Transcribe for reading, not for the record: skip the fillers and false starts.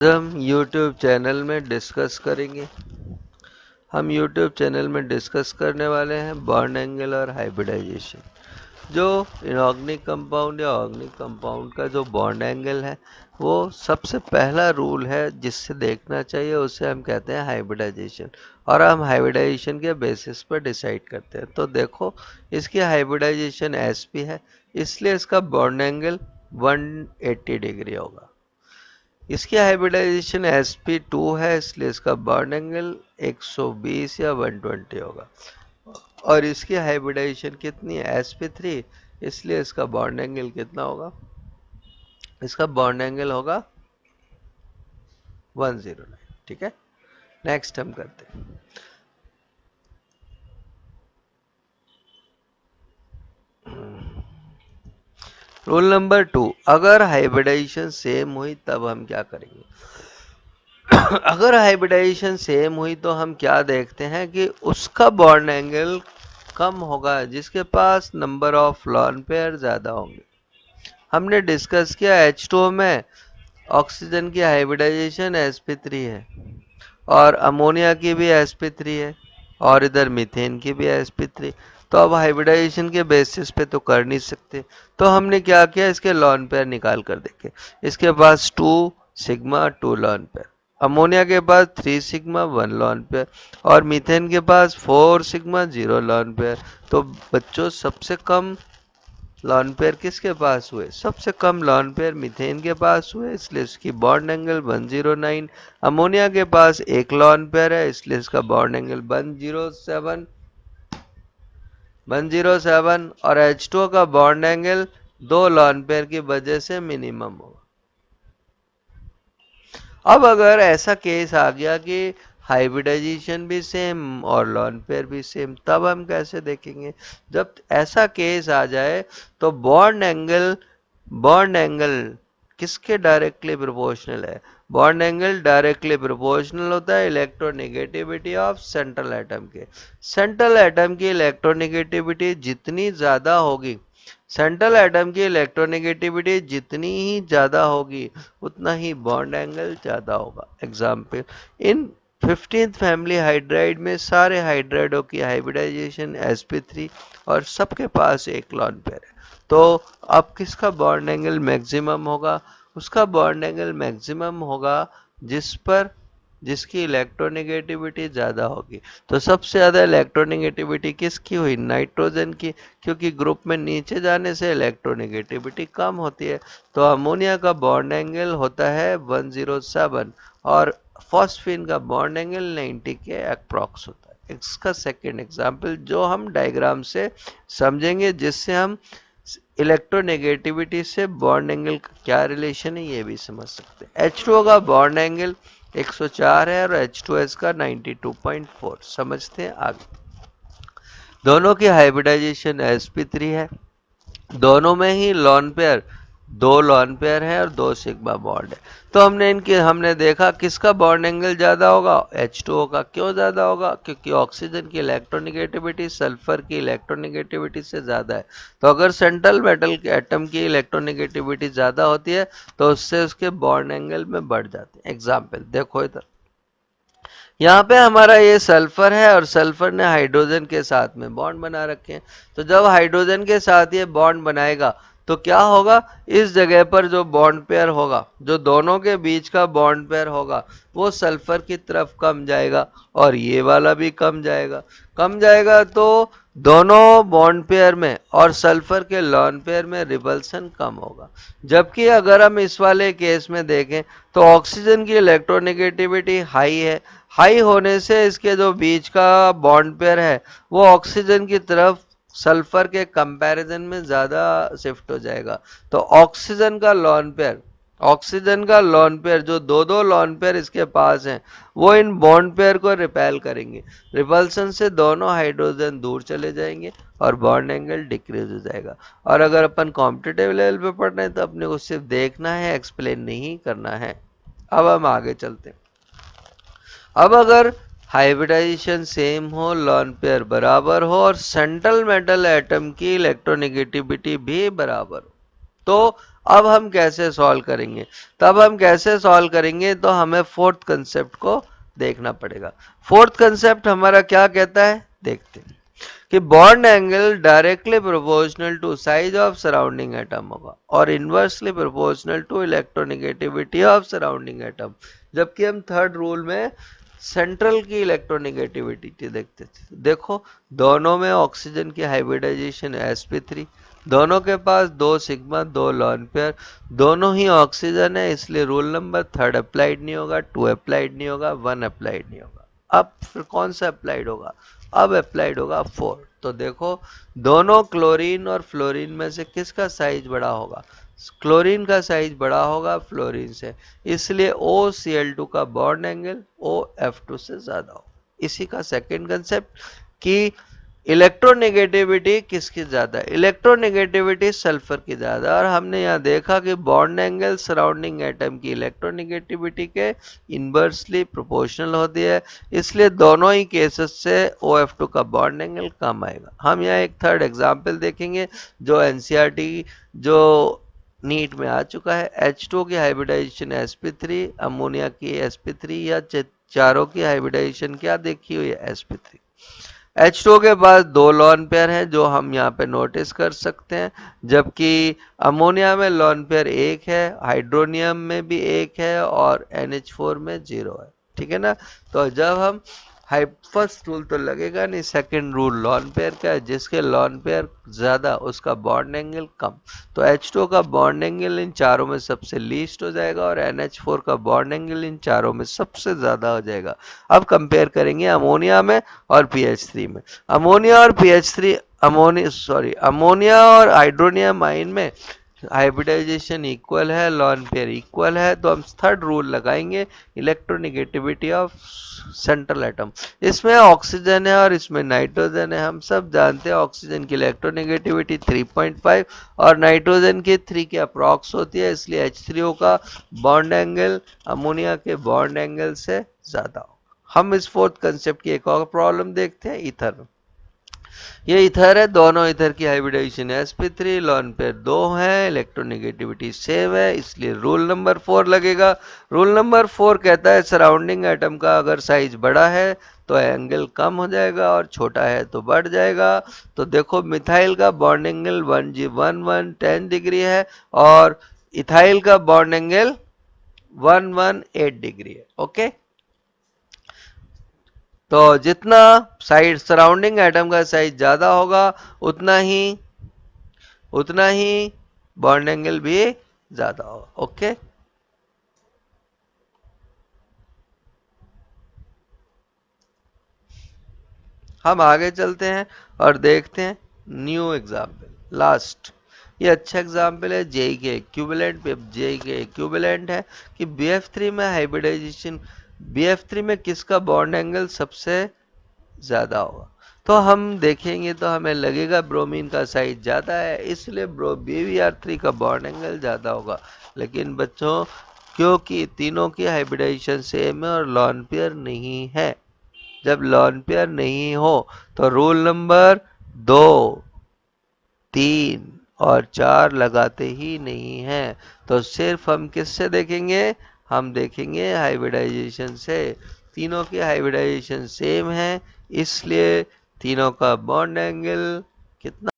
हम YouTube channel में discuss करेंगे। हम YouTube चैनल में डिस्कस करने वाले हैं बॉन्ड एंगल और हाइब्रिडाइजेशन। जो इनऑर्गेनिक कंपाउंड या ऑर्गेनिक कंपाउंड का जो बॉन्ड एंगल है वो सबसे पहला रूल है जिससे देखना चाहिए, उसे हम कहते हैं हाइब्रिडाइजेशन। और हम हाइब्रिडाइजेशन के बेसिस पर डिसाइड करते हैं। तो देखो, इसकी हाइब्रिडाइजेशन SP है, इसलिए इसका बॉन्ड एंगल 180 डिग्री होगा। इसकी हाइब्रिडाइजेशन sp2 है, इसलिए इसका बॉन्ड एंगल 120 या 120 होगा। और इसकी हाइब्रिडाइजेशन कितनी है, sp3, इसलिए इसका बॉन्ड एंगल कितना होगा, इसका बॉन्ड एंगल होगा 109। ठीक है, नेक्स्ट हम करते हैं। रूल नंबर 2, अगर हाइब्रिडाइजेशन सेम हुई तब हम क्या करेंगे। अगर हाइब्रिडाइजेशन सेम हुई तो हम क्या देखते हैं कि उसका बॉन्ड एंगल कम होगा जिसके पास नंबर ऑफ लॉन पेयर ज्यादा होंगे। हमने डिस्कस किया H2O में ऑक्सीजन की हाइब्रिडाइजेशन sp3 है और अमोनिया की भी sp3 है और इधर मीथेन की भी sp3। तो अब हाइब्रिडाइजेशन के बेसिस पे तो कर नहीं सकते, तो हमने क्या किया, इसके लॉन पेयर निकाल कर देखे। इसके पास 2 सिग्मा 2 लॉन पेयर, अमोनिया के पास 3 सिग्मा 1 लॉन पेयर और मीथेन के पास 4 सिग्मा 0 लॉन पेयर। तो बच्चों, सबसे कम लॉन पेयर किसके पास हुए, सबसे कम लॉन पेयर मीथेन के पास हुए, इसलिए इसकी बॉन्ड एंगल 109। अमोनिया के पास एक लॉन पेयर है, इसलिए इसका बॉन्ड एंगल 107 और H2O का बॉन्ड एंगल 2 लॉन पेयर की वजह से मिनिमम होगा। अब अगर ऐसा केस आ गया कि हाइब्रिडाइजेशन भी सेम और लॉन पेयर भी सेम, तब हम कैसे देखेंगे। जब ऐसा केस आ जाए तो बॉन्ड एंगल किसके डायरेक्टली प्रोपोर्शनल है, बॉन्ड एंगल डायरेक्टली प्रोपोर्शनल होता है इलेक्ट्रोनेगेटिविटी ऑफ सेंट्रल एटम के। सेंट्रल एटम की इलेक्ट्रोनेगेटिविटी जितनी ज्यादा होगी, सेंट्रल एटम की इलेक्ट्रोनेगेटिविटी जितनी ही ज्यादा होगी उतना ही बॉन्ड एंगल ज्यादा होगा। एग्जाम्पल, इन 15th फैमिली हाइड्राइड में सारे हाइड्राइडों की हाइब्रिडाइजेशन sp3 और सबके पास एक लॉन पेयर है। तो अब किसका बॉन्ड एंगल मैक्सिमम होगा, उसका बॉन्ड एंगल मैक्सिमम होगा जिसकी इलेक्ट्रोनेगेटिविटी ज्यादा होगी। तो सबसे ज्यादा इलेक्ट्रोनेगेटिविटी किसकी हुई, नाइट्रोजन की, क्योंकि ग्रुप में नीचे जाने से इलेक्ट्रोनेगेटिविटी कम होती है। तो अमोनिया का बॉन्ड एंगल होता है 107 और फॉस्फीन का बॉन्ड एंगल 90 के अप्रॉक्स होता है। इसका सेकेंड एग्जाम्पल जो हम डायग्राम से समझेंगे, जिससे हम इलेक्ट्रोनेगेटिविटी से बॉन्ड एंगल का क्या रिलेशन है ये भी समझ सकते हैं। H2O का बॉन्ड एंगल 104 है और H2S का 92.4। समझते हैं आगे। दोनों की हाइब्रिडाइजेशन sp3 है, दोनों में ही लॉन पेयर 2 लॉन पेयर है और 2 सिग्मा बॉन्ड है। तो हमने देखा किसका बॉन्ड एंगल ज्यादा होगा, H2O का। क्यों ज्यादा होगा, क्योंकि ऑक्सीजन की इलेक्ट्रोनेगेटिविटी सल्फर की इलेक्ट्रोनेगेटिविटी से ज्यादा है। तो अगर सेंट्रल मेटल के एटम की इलेक्ट्रोनेगेटिविटी ज्यादा होती है तो उससे उसके बॉन्ड एंगल में बढ़ जाते हैं। एग्जाम्पल देखो इधर, यहाँ पे हमारा ये सल्फर है और सल्फर ने हाइड्रोजन के साथ में बॉन्ड बना रखे हैं। तो जब हाइड्रोजन के साथ ये बॉन्ड बनाएगा तो क्या होगा, इस जगह पर जो बॉन्ड पेयर होगा, जो दोनों के बीच का बॉन्ड पेयर होगा, वो सल्फर की तरफ कम जाएगा और ये वाला भी कम जाएगा। तो दोनों बॉन्ड पेयर में और सल्फर के लॉन पेयर में रिपल्सन कम होगा। जबकि अगर हम इस वाले केस में देखें तो ऑक्सीजन की इलेक्ट्रोनेगेटिविटी हाई है, हाई होने से इसके जो बीच का बॉन्ड पेयर है वो ऑक्सीजन की तरफ सल्फर के कंपैरिजन में ज्यादा शिफ्ट हो जाएगा। तो ऑक्सीजन का लॉन पेयर जो दो लॉन पेयर इसके पास हैं, वो इन बॉन्ड पेयर को रिपेल करेंगे। रिपल्सन से दोनों हाइड्रोजन दूर चले जाएंगे और बॉन्ड एंगल डिक्रीज हो जाएगा। और अगर अपन कॉम्पिटिटिव लेवल पे पढ़ रहे हैं तो अपने को सिर्फ देखना है, एक्सप्लेन नहीं करना है। अब हम आगे चलते हैं। अब अगर हाइब्रिडाइजेशन सेम हो, लॉन पेयर बराबर हो और सेंट्रल मेटल एटम की इलेक्ट्रोनेगेटिविटी भी बराबर हो, तो अब हम कैसे सॉल्व करेंगे? तब हम कैसे सॉल्व करेंगे, तो हमें फोर्थ कंसेप्ट को देखना पड़ेगा। फोर्थ कंसेप्ट हमारा क्या कहता है, देखते हैं कि bond angle directly proportional to size of surrounding atom होगा और inversely proportional to electronegativity of surrounding atom. जबकि हम थर्ड रूल में सेंट्रल की इलेक्ट्रोनेगेटिविटी देखते थे। देखो, दोनों में ऑक्सीजन की हाइब्रिडाइजेशन sp3, दोनों के पास 2 सिग्मा 2 लॉन पेयर, दोनों ही ऑक्सीजन है, इसलिए रूल नंबर थर्ड अप्लाइड नहीं होगा, 2 अप्लाइड नहीं होगा, 1 अप्लाइड नहीं होगा। अब फिर कौन सा अप्लाइड होगा? अब अप्लाइड होगा 4। तो देखो, दोनों क्लोरीन और फ्लोरीन में से किसका साइज बड़ा होगा? क्लोरीन का साइज बड़ा होगा फ्लोरीन से, इसलिए OCl2 का बॉन्ड एंगल OF2 से ज्यादा हो। इसी का सेकंड कंसेप्ट कि इलेक्ट्रोनेगेटिविटी किसकी ज्यादा है? इलेक्ट्रोनेगेटिविटी सल्फर की ज्यादा, और हमने यहां देखा कि बॉन्ड एंगल सराउंडिंग एटम की इलेक्ट्रोनेगेटिविटी के इनवर्सली प्रोपोर्शनल होती है, इसलिए दोनों ही केसेस से OF2 का बॉन्ड एंगल कम आएगा। हम यहाँ एक थर्ड एग्जाम्पल देखेंगे जो NCERT जो नीट में आ चुका है। H2 की हाइब्रिडाइजेशन sp3, अमोनिया की sp3, या चारों की हाइब्रिडाइजेशन क्या देखी हुई है? sp3। H2 के पास 2 लॉन पेयर हैं जो हम यहाँ पे नोटिस कर सकते हैं, जबकि अमोनिया में लॉन पेयर 1 है, हाइड्रोनियम में भी 1 है और NH4 में 0 है। ठीक है ना? तो जब हम फर्स्ट रूल तो लगेगा नहीं, सेकंड रूल लॉन पेयर का है, जिसके लॉन पेयर ज्यादा उसका बॉन्ड एंगल कम। तो H2 का बॉन्ड एंगल इन चारों में सबसे लीस्ट हो जाएगा और NH4 का बॉन्ड एंगल इन चारों में सबसे ज्यादा हो जाएगा। अब कंपेयर करेंगे अमोनिया में और PH3 में। अमोनिया और PH3 अमोनिया और हाइड्रोनियम आयन में हाइब्रिडाइजेशन इक्वल है, लॉन पेयर इक्वल है, तो हम थर्ड रूल लगाएंगे, इलेक्ट्रोनेगेटिविटी ऑफ सेंट्रल एटम। इसमें ऑक्सीजन है और इसमें नाइट्रोजन है। हम सब जानते हैं ऑक्सीजन की इलेक्ट्रोनेगेटिविटी 3.5 और नाइट्रोजन की 3 के अप्रॉक्स होती है, इसलिए H3O का बॉन्ड एंगल अमोनिया के बॉन्ड एंगल से ज्यादा हो। हम इस फोर्थ कंसेप्ट की एक और प्रॉब्लम देखते हैं, ईथर में। ये ईथर है, दोनों ईथर की हाइब्रिडाइजेशन sp3, लॉन पेयर 2 है, इलेक्ट्रोनेगेटिविटी सेम है, इसलिए रूल नंबर 4 लगेगा। रूल नंबर 4 कहता है सराउंडिंग एटम का अगर साइज बड़ा है तो एंगल कम हो जाएगा और छोटा है तो बढ़ जाएगा। तो देखो, मिथाइल का बॉन्ड एंगल 10 डिग्री है और इथाइल का बॉन्ड एंगल 118 डिग्री है। ओके, तो जितना साइड सराउंडिंग एटम का साइज ज्यादा होगा उतना ही बॉन्ड एंगल भी ज्यादा होगा। ओके, हम आगे चलते हैं और देखते हैं न्यू एग्जाम्पल लास्ट। ये अच्छा एग्जाम्पल है जेई के इक्विवेलेंट पे। जेई के इक्विवेलेंट है कि BF3 में हाइब्रिडाइजेशन, BF3 में किसका बॉन्ड एंगल सबसे ज्यादा होगा? तो हम देखेंगे तो हमें लगेगा ब्रोमीन का साइज ज्यादा है, इसलिए BBr3 का बॉन्ड एंगल ज्यादा होगा। लेकिन बच्चों, क्योंकि तीनों की हाइब्रिडाइजेशन सेम है और लॉन पेयर नहीं है, जब लॉन पेयर नहीं हो तो रूल नंबर 2, 3 और 4 लगाते ही नहीं है। तो सिर्फ हम किससे देखेंगे? हम देखेंगे हाइब्रिडाइजेशन से। तीनों की हाइब्रिडाइजेशन सेम है, इसलिए तीनों का बॉन्ड एंगल कितना